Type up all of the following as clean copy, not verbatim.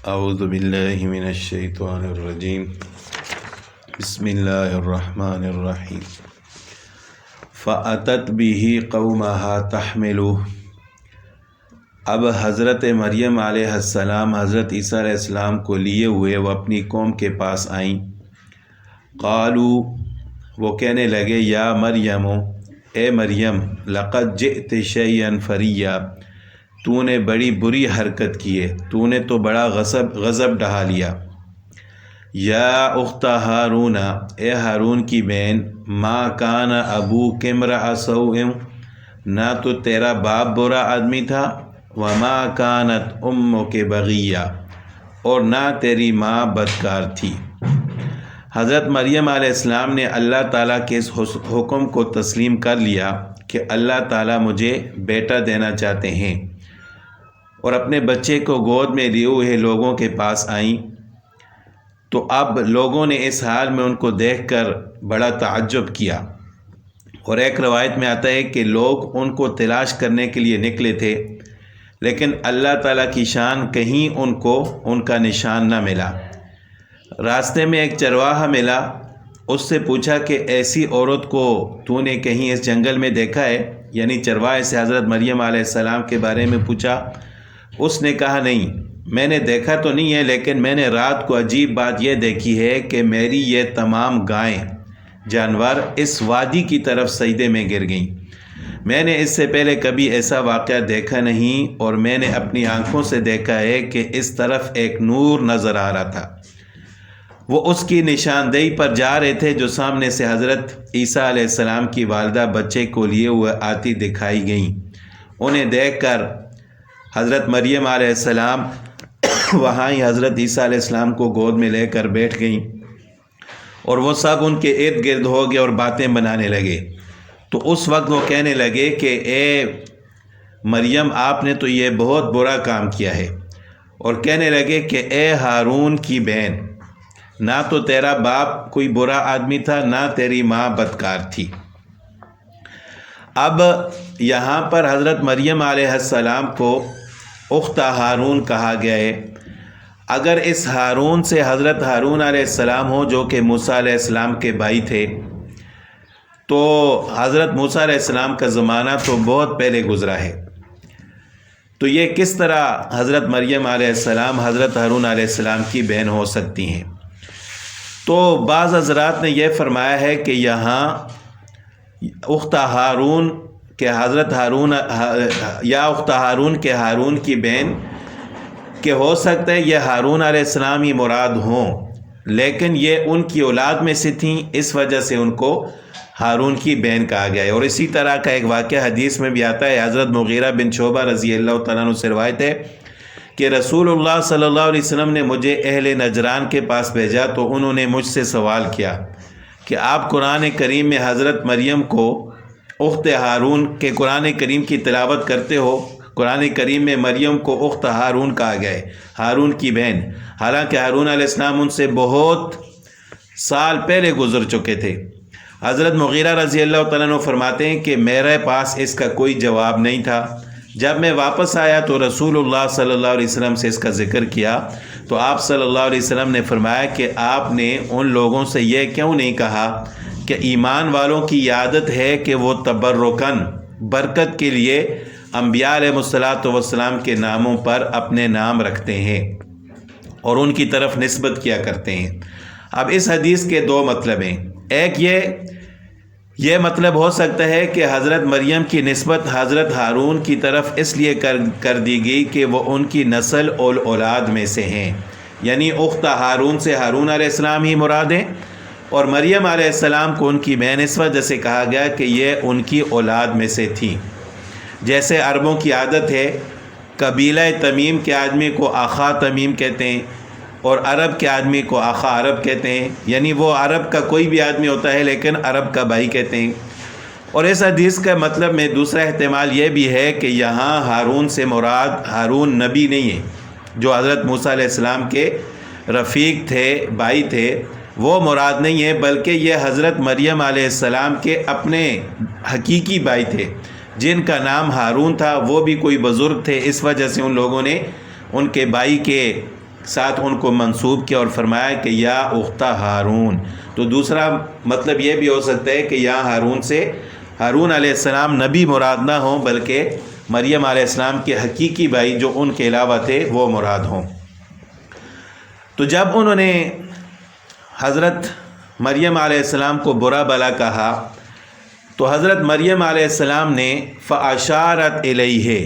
اعوذ باللہ من الشیطان الرجیم بسم اللہ الرحمن الرحیم فأتت به قومها تحملہ۔ اب حضرت مریم علیہ السلام حضرت عیسیٰ علیہ السلام کو لیے ہوئے وہ اپنی قوم کے پاس آئیں۔ قالوا، وہ کہنے لگے، یا مریم، اے مریم، لقد جئت شیئا فریا، تو نے بڑی بری حرکت کی ہے، تو نے تو بڑا غضب ڈھا لیا۔ یا اخت ہارون، اے ہارون کی بہن، ما کان ابوک امرأ سوء، نہ تو تیرا باپ برا آدمی تھا، وما کانت امک بغیہ، اور نہ تیری ماں بدکار تھی۔ حضرت مریم علیہ السلام نے اللہ تعالیٰ کے اس حکم کو تسلیم کر لیا کہ اللہ تعالیٰ مجھے بیٹا دینا چاہتے ہیں، اور اپنے بچے کو گود میں لیے ہوئے لوگوں کے پاس آئیں۔ تو اب لوگوں نے اس حال میں ان کو دیکھ کر بڑا تعجب کیا، اور ایک روایت میں آتا ہے کہ لوگ ان کو تلاش کرنے کے لیے نکلے تھے، لیکن اللہ تعالیٰ کی شان کہیں ان کو ان کا نشان نہ ملا۔ راستے میں ایک چرواہا ملا، اس سے پوچھا کہ ایسی عورت کو تو نے کہیں اس جنگل میں دیکھا ہے؟ یعنی چرواہے سے حضرت مریم علیہ السلام کے بارے میں پوچھا۔ اس نے کہا، نہیں، میں نے دیکھا تو نہیں ہے، لیکن میں نے رات کو عجیب بات یہ دیکھی ہے کہ میری یہ تمام گائیں جانور اس وادی کی طرف سجدے میں گر گئیں۔ میں نے اس سے پہلے کبھی ایسا واقعہ دیکھا نہیں، اور میں نے اپنی آنکھوں سے دیکھا ہے کہ اس طرف ایک نور نظر آ رہا تھا۔ وہ اس کی نشاندہی پر جا رہے تھے جو سامنے سے حضرت عیسیٰ علیہ السلام کی والدہ بچے کو لیے ہوئے آتی دکھائی گئیں۔ انہیں دیکھ کر حضرت مریم علیہ السلام وہاں ہی حضرت عیسیٰ علیہ السلام کو گود میں لے کر بیٹھ گئیں، اور وہ سب ان کے ارد گرد ہو گئے اور باتیں بنانے لگے۔ تو اس وقت وہ کہنے لگے کہ اے مریم، آپ نے تو یہ بہت برا کام کیا ہے، اور کہنے لگے کہ اے ہارون کی بہن، نہ تو تیرا باپ کوئی برا آدمی تھا، نہ تیری ماں بدکار تھی۔ اب یہاں پر حضرت مریم علیہ السلام کو اخت ہارون کہا گیا ہے۔ اگر اس ہارون سے حضرت ہارون علیہ السلام ہو جو کہ موسیٰ علیہ السلام کے بھائی تھے، تو حضرت موسیٰ علیہ السلام کا زمانہ تو بہت پہلے گزرا ہے، تو یہ کس طرح حضرت مریم علیہ السلام حضرت ہارون علیہ السلام کی بہن ہو سکتی ہیں؟ تو بعض حضرات نے یہ فرمایا ہے کہ یہاں اخت ہارون کہ حضرت ہارون یا اخت ہارون کے ہارون کی بہن کہ ہو سکتا ہے یہ ہارون علیہ السلام ہی مراد ہوں، لیکن یہ ان کی اولاد میں سے تھیں، اس وجہ سے ان کو ہارون کی بہن کہا گیا ہے۔ اور اسی طرح کا ایک واقعہ حدیث میں بھی آتا ہے، حضرت مغیرہ بن شعبہ رضی اللہ تعالیٰ عنہ سے روایت ہے کہ رسول اللہ صلی اللہ علیہ وسلم نے مجھے اہل نجران کے پاس بھیجا، تو انہوں نے مجھ سے سوال کیا کہ آپ قرآن کریم میں حضرت مریم کو اخت ہارون کے قرآن کریم کی تلاوت کرتے ہو، قرآن کریم میں مریم کو اخت ہارون کہا گیا ہے، ہارون کی بہن، حالانکہ ہارون علیہ السلام ان سے بہت سال پہلے گزر چکے تھے۔ حضرت مغیرہ رضی اللہ تعالیٰ عنہ فرماتے ہیں کہ میرے پاس اس کا کوئی جواب نہیں تھا۔ جب میں واپس آیا تو رسول اللہ صلی اللہ علیہ وسلم سے اس کا ذکر کیا، تو آپ صلی اللہ علیہ وسلم نے فرمایا کہ آپ نے ان لوگوں سے یہ کیوں نہیں کہا کہ ایمان والوں کی عادت ہے کہ وہ تبرکاً برکت کے لیے انبیاء علیہ السلام کے ناموں پر اپنے نام رکھتے ہیں اور ان کی طرف نسبت کیا کرتے ہیں۔ اب اس حدیث کے دو مطلب ہیں۔ ایک یہ مطلب ہو سکتا ہے کہ حضرت مریم کی نسبت حضرت ہارون کی طرف اس لیے کر دی گئی کہ وہ ان کی نسل اور اولاد میں سے ہیں، یعنی اخت ہارون سے ہارون علیہ السلام ہی مراد ہیں، اور مریم علیہ السلام کو ان کی بہن اس وجہ سے کہا گیا کہ یہ ان کی اولاد میں سے تھی۔ جیسے عربوں کی عادت ہے، قبیلہ تمیم کے آدمی کو آخا تمیم کہتے ہیں، اور عرب کے آدمی کو آخا عرب کہتے ہیں، یعنی وہ عرب کا کوئی بھی آدمی ہوتا ہے لیکن عرب کا بھائی کہتے ہیں۔ اور اس حدیث کا مطلب میں دوسرا احتمال یہ بھی ہے کہ یہاں ہارون سے مراد ہارون نبی نہیں ہے جو حضرت موسیٰ علیہ السلام کے رفیق تھے، بھائی تھے، وہ مراد نہیں ہے، بلکہ یہ حضرت مریم علیہ السلام کے اپنے حقیقی بھائی تھے جن کا نام ہارون تھا، وہ بھی کوئی بزرگ تھے، اس وجہ سے ان لوگوں نے ان کے بھائی کے ساتھ ان کو منسوب کیا اور فرمایا کہ یا اختہ ہارون. تو دوسرا مطلب یہ بھی ہو سکتا ہے کہ یہاں ہارون علیہ السلام نبی مراد نہ ہوں بلکہ مریم علیہ السلام کے حقیقی بھائی جو ان کے علاوہ تھے وہ مراد ہوں. تو جب انہوں نے حضرت مریم علیہ السلام کو برا بلا کہا تو حضرت مریم علیہ السلام نے فاشارت الیہ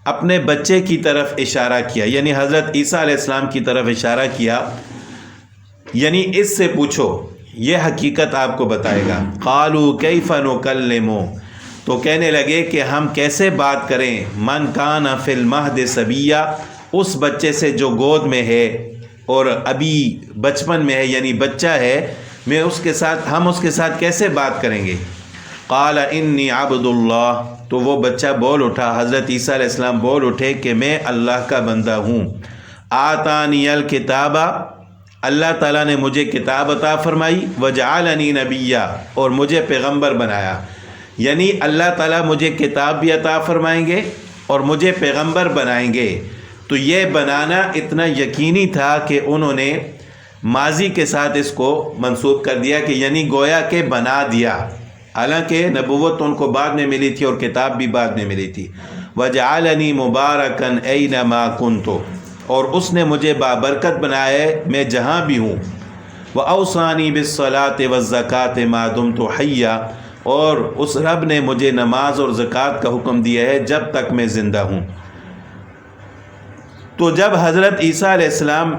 اپنے بچے کی طرف اشارہ کیا، یعنی حضرت عیسیٰ علیہ السلام کی طرف اشارہ کیا، یعنی اس سے پوچھو یہ حقیقت آپ کو بتائے گا. قالوا کیف نکلم، تو کہنے لگے کہ ہم کیسے بات کریں من کان فی المہد صبیہ، اس بچے سے جو گود میں ہے اور ابھی بچپن میں ہے یعنی بچہ ہے، ہم اس کے ساتھ کیسے بات کریں گے. قال انی عبد اللہ، تو وہ بچہ بول اٹھا، حضرت عیسیٰ علیہ السلام بول اٹھے کہ میں اللہ کا بندہ ہوں. آتانی الکتاب، اللہ تعالیٰ نے مجھے کتاب عطا فرمائی، وجعلنی نبیہ، اور مجھے پیغمبر بنایا. یعنی اللہ تعالیٰ مجھے کتاب بھی عطا فرمائیں گے اور مجھے پیغمبر بنائیں گے. تو یہ بنانا اتنا یقینی تھا کہ انہوں نے ماضی کے ساتھ اس کو منسوب کر دیا کہ یعنی گویا کہ بنا دیا، حالانکہ نبوت ان کو بعد میں ملی تھی اور کتاب بھی بعد میں ملی تھی. وجعلنی مبارکن اینما کنت، اور اس نے مجھے بابرکت بنایا ہے میں جہاں بھی ہوں. واوصانی بالصلاۃ والزکاۃ ما دمت حیا، اور اس رب نے مجھے نماز اور زکوٰۃ کا حکم دیا ہے جب تک میں زندہ ہوں. تو جب حضرت عیسیٰ علیہ السلام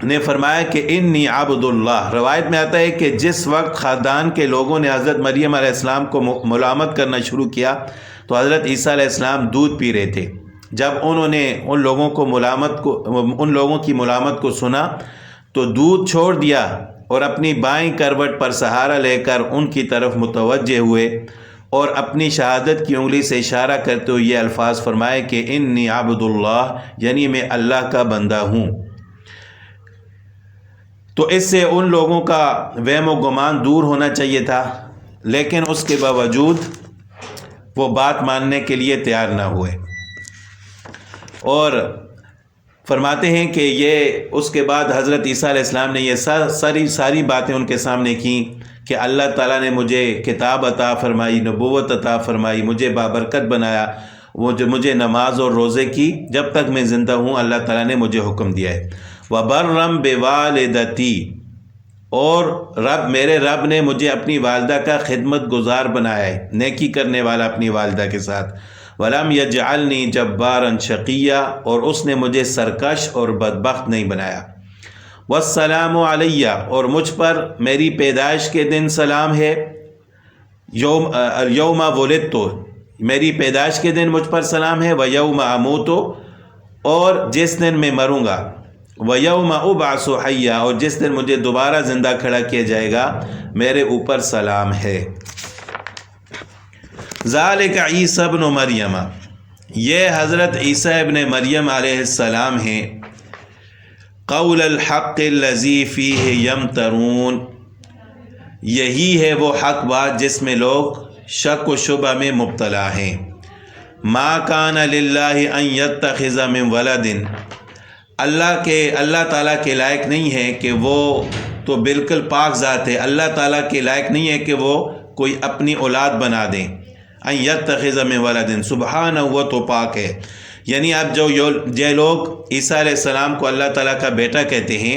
نے فرمایا کہ انی عبد اللہ، روایت میں آتا ہے کہ جس وقت خاندان کے لوگوں نے حضرت مریم علیہ السلام کو ملامت کرنا شروع کیا تو حضرت عیسیٰ علیہ السلام دودھ پی رہے تھے. جب انہوں نے ان لوگوں کی ملامت کو سنا تو دودھ چھوڑ دیا اور اپنی بائیں کروٹ پر سہارا لے کر ان کی طرف متوجہ ہوئے اور اپنی شہادت کی انگلی سے اشارہ کرتے ہوئے یہ الفاظ فرمائے کہ انی عبد اللہ، یعنی میں اللہ کا بندہ ہوں. تو اس سے ان لوگوں کا وہم و گمان دور ہونا چاہیے تھا، لیکن اس کے باوجود وہ بات ماننے کے لیے تیار نہ ہوئے. اور فرماتے ہیں کہ یہ اس کے بعد حضرت عیسیٰ علیہ السلام نے یہ ساری باتیں ان کے سامنے کیں کہ اللہ تعالیٰ نے مجھے کتاب عطا فرمائی، نبوت عطا فرمائی، مجھے بابرکت بنایا، مجھے نماز اور روزے کی جب تک میں زندہ ہوں اللہ تعالیٰ نے مجھے حکم دیا ہے. وَبَرًّا بِوَالِدَتِي، اور میرے رب نے مجھے اپنی والدہ کا خدمت گزار بنایا ہے، نیکی کرنے والا اپنی والدہ کے ساتھ. وَلَمْ يَجْعَلْنِي جَبَّارًا شَقِيًّا، اور اس نے مجھے سرکش اور بدبخت نہیں بنایا. وَالسَّلَامُ عَلَيَّ، اور مجھ پر میری پیدائش کے دن سلام ہے. یوم ولدت، میری پیدائش کے دن مجھ پر سلام ہے. وَيَوْمَ أَمُوتُ، اور جس دن میں مروں گا. وَيَوْمَ أُبْعَثُ حَيًّا، اور جس دن مجھے دوبارہ زندہ کھڑا کیا جائے گا میرے اوپر سلام ہے. ذَلِكَ عِيسَى ابْنُ مریم، یہ حضرت عیسیٰ ابن مریم علیہ السلام ہیں. قول الحق الذی فیہ یمترون، یہی ہے وہ حق بات جس میں لوگ شک و شبہ میں مبتلا ہیں. ما کان للہ ان یتخذ من ولد، اللہ تعالیٰ کے لائق نہیں ہے کہ وہ تو بالکل پاک ذات ہے، اللہ تعالیٰ کے لائق نہیں ہے کہ وہ کوئی اپنی اولاد بنا دیں. ان یتخذ من ولد، سبحانہ، وہ تو پاک ہے. یعنی اب جو لوگ عیسیٰ علیہ السلام کو اللہ تعالیٰ کا بیٹا کہتے ہیں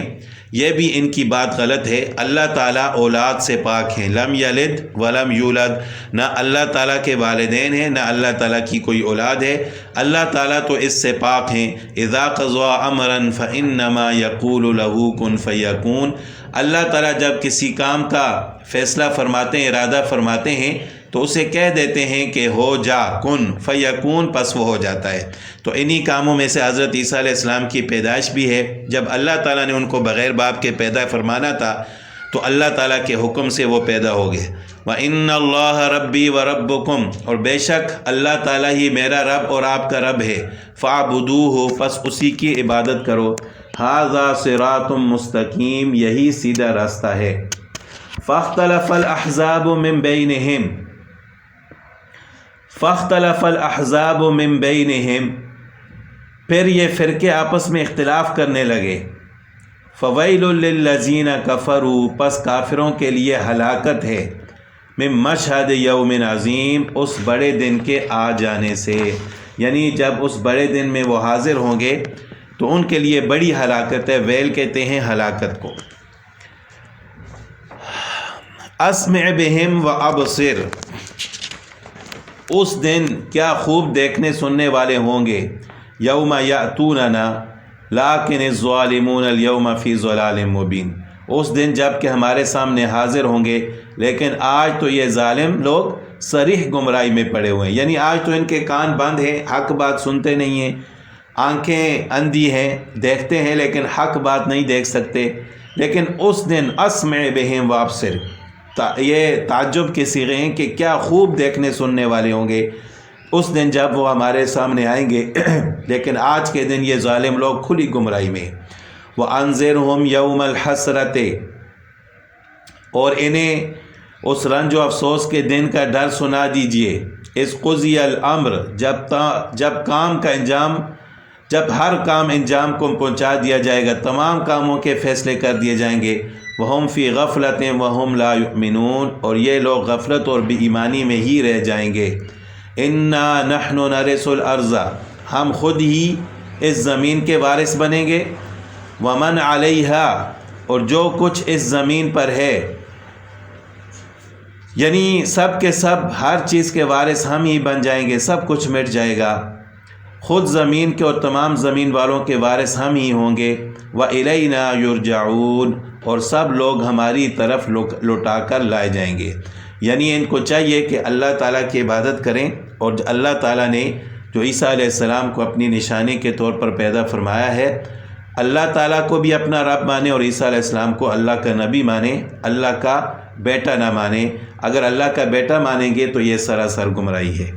یہ بھی ان کی بات غلط ہے. اللہ تعالیٰ اولاد سے پاک ہیں. لم یلد ولم یولد، نہ اللہ تعالیٰ کے والدین ہیں نہ اللہ تعالیٰ کی کوئی اولاد ہے. اللہ تعالیٰ تو اس سے پاک ہیں. اذا قضى امرا فانما يقول له كن فيكون، اللہ تعالیٰ جب کسی کام کا فیصلہ فرماتے ہیں، ارادہ فرماتے ہیں تو اسے کہہ دیتے ہیں کہ ہو جا، کن فیکون، پس وہ ہو جاتا ہے. تو انہی کاموں میں سے حضرت عیسیٰ علیہ السلام کی پیدائش بھی ہے. جب اللہ تعالیٰ نے ان کو بغیر باپ کے پیدا فرمانا تھا تو اللہ تعالیٰ کے حکم سے وہ پیدا ہو گئے. وَإِنَّ اللَّهَ رَبِّي وَرَبُّكُمْ، اور بے شک اللہ تعالیٰ ہی میرا رب اور آپ کا رب ہے. فَاعْبُدُوهُ، پس اسی کی عبادت کرو. هَذَا صِرَاطٌ مُسْتَقِيم، یہی سیدھا راستہ ہے. فَاخْتَلَفَ الْأَحْزَابُ مِن بَيْنِهِمْ، فَاخْتَلَفَ الْأَحْزَابُ مِن بَيْنِهِمْ، پھر یہ فرقے آپس میں اختلاف کرنے لگے۔ فویل للذین کفروا، پس کافروں کے لیے ہلاکت ہے، من مشہد یوم عظیم، اس بڑے دن کے آ جانے سے، یعنی جب اس بڑے دن میں وہ حاضر ہوں گے تو ان کے لیے بڑی ہلاکت ہے۔ ویل کہتے ہیں ہلاکت کو۔ اسمع بہم و ابصر، اس دن کیا خوب دیکھنے سننے والے ہوں گے۔ یوم یأتوننا لیکن الظالمون اليوم فی ضلال مبین، اس دن جب کہ ہمارے سامنے حاضر ہوں گے، لیکن آج تو یہ ظالم لوگ صریح گمراہی میں پڑے ہوئے ہیں، یعنی آج تو ان کے کان بند ہیں، حق بات سنتے نہیں ہیں، آنکھیں اندھی ہیں، دیکھتے ہیں لیکن حق بات نہیں دیکھ سکتے۔ لیکن اس دن اسمع بہم و ابصر، یہ تعجب کے صیغے ہیں کہ کیا خوب دیکھنے سننے والے ہوں گے اس دن جب وہ ہمارے سامنے آئیں گے، لیکن آج کے دن یہ ظالم لوگ کھلی گمراہی میں۔ وَأَنذِرْهُمْ يَوْمَ الْحَسْرَةِ، اور انہیں اس رنج و افسوس کے دن کا ڈر سنا دیجئے۔ اِذْ قُضِيَ الْأَمْرُ، جب ہر کام انجام کو پہنچا دیا جائے گا، تمام کاموں کے فیصلے کر دیے جائیں گے۔ وَهُمْ فِي غَفْلَةٍ وَهُمْ لَا يُؤْمِنُونَ، اور یہ لوگ غفلت اور بے ایمانی میں ہی رہ جائیں گے۔ اِنَّا نَحْنُ نَرِثُ الْأَرْضَ، ہم خود ہی اس زمین کے وارث بنیں گے۔ وَمَنْ عَلَيْهَا، اور جو کچھ اس زمین پر ہے، یعنی سب کے سب ہر چیز کے وارث ہم ہی بن جائیں گے، سب کچھ مٹ جائے گا۔ خود زمین کے اور تمام زمین والوں کے وارث ہم ہی ہوں گے۔ وَإِلَيْنَا يُرْجَعُونَ، اور سب لوگ ہماری طرف لوٹا کر لائے جائیں گے۔ یعنی ان کو چاہیے کہ اللہ تعالیٰ کی عبادت کریں، اور اللہ تعالیٰ نے جو عیسیٰ علیہ السلام کو اپنی نشانی کے طور پر پیدا فرمایا ہے، اللہ تعالیٰ کو بھی اپنا رب مانے اور عیسیٰ علیہ السلام کو اللہ کا نبی مانے، اللہ کا بیٹا نہ مانے۔ اگر اللہ کا بیٹا مانیں گے تو یہ سراسر گمراہی ہے۔